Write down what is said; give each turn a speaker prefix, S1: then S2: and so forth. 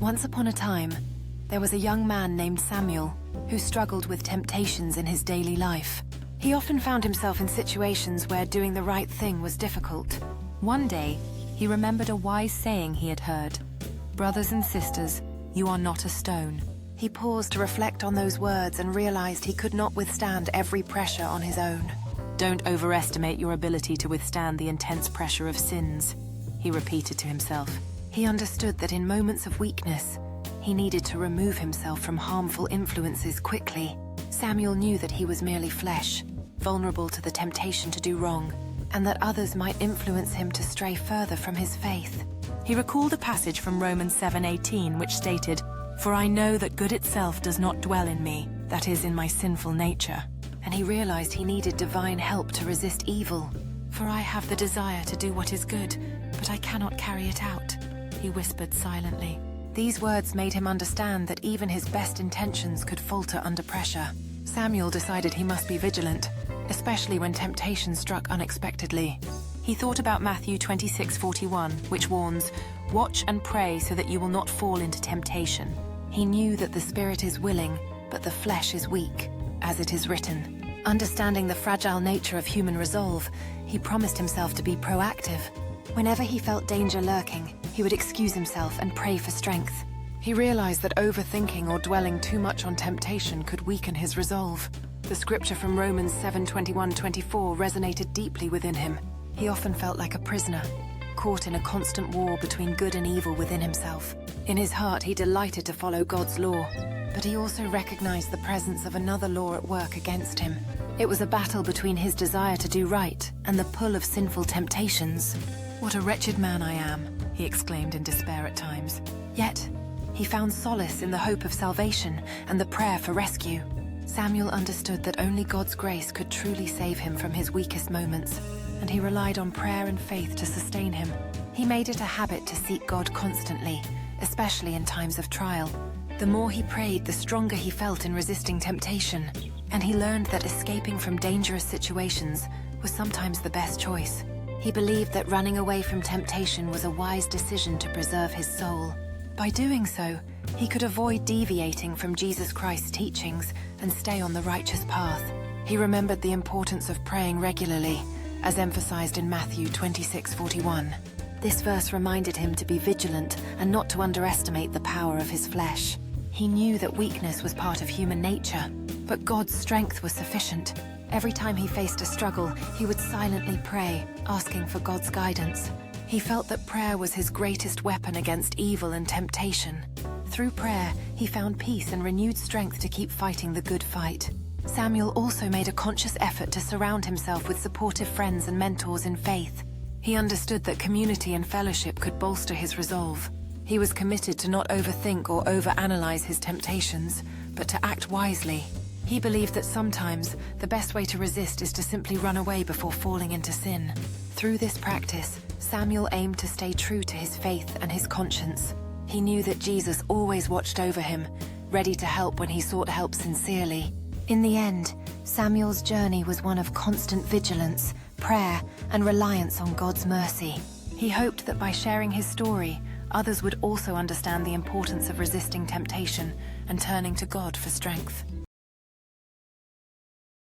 S1: Once upon a time, there was a young man named Samuel who struggled with temptations in his daily life. He often found himself in situations where doing the right thing was difficult. One day, he remembered a wise saying he had heard: "Brothers and sisters, you are not a stone." He paused to reflect on those words and realized he could not withstand every pressure on his own. "Don't overestimate your ability to withstand the intense pressure of sins," he repeated to himself. He understood that in moments of weakness, he needed to remove himself from harmful influences quickly. Samuel knew that he was merely flesh, vulnerable to the temptation to do wrong, and that others might influence him to stray further from his faith. He recalled a passage from Romans 7:18, which stated, "For I know that good itself does not dwell in me, that is, in my sinful nature." And he realized he needed divine help to resist evil. "For I have the desire to do what is good, but I cannot carry it out," he whispered silently. These words made him understand that even his best intentions could falter under pressure. Samuel decided he must be vigilant, especially when temptation struck unexpectedly. He thought about Matthew 26:41, which warns, "Watch and pray so that you will not fall into temptation." He knew that the spirit is willing, but the flesh is weak, as it is written. Understanding the fragile nature of human resolve, he promised himself to be proactive. Whenever he felt danger lurking, he would excuse himself and pray for strength. He realized that overthinking or dwelling too much on temptation could weaken his resolve. The scripture from Romans 7:21-24 resonated deeply within him. He often felt like a prisoner, caught in a constant war between good and evil within himself. In his heart, he delighted to follow God's law, but he also recognized the presence of another law at work against him. It was a battle between his desire to do right and the pull of sinful temptations. "What a wretched man I am," he exclaimed in despair at times. Yet, he found solace in the hope of salvation and the prayer for rescue. Samuel understood that only God's grace could truly save him from his weakest moments, and he relied on prayer and faith to sustain him. He made it a habit to seek God constantly, especially in times of trial. The more he prayed, the stronger he felt in resisting temptation, and he learned that escaping from dangerous situations was sometimes the best choice. He believed that running away from temptation was a wise decision to preserve his soul. By doing so, he could avoid deviating from Jesus Christ's teachings and stay on the righteous path. He remembered the importance of praying regularly, as emphasized in Matthew 26:41. This verse reminded him to be vigilant and not to underestimate the power of his flesh. He knew that weakness was part of human nature, but God's strength was sufficient. Every time he faced a struggle, he would silently pray, asking for God's guidance. He felt that prayer was his greatest weapon against evil and temptation. Through prayer, he found peace and renewed strength to keep fighting the good fight. Samuel also made a conscious effort to surround himself with supportive friends and mentors in faith. He understood that community and fellowship could bolster his resolve. He was committed to not overthink or overanalyze his temptations, but to act wisely. He believed that sometimes the best way to resist is to simply run away before falling into sin. Through this practice, Samuel aimed to stay true to his faith and his conscience. He knew that Jesus always watched over him, ready to help when he sought help sincerely. In the end, Samuel's journey was one of constant vigilance, prayer, and reliance on God's mercy. He hoped that by sharing his story, others would also understand the importance of resisting temptation and turning to God for strength.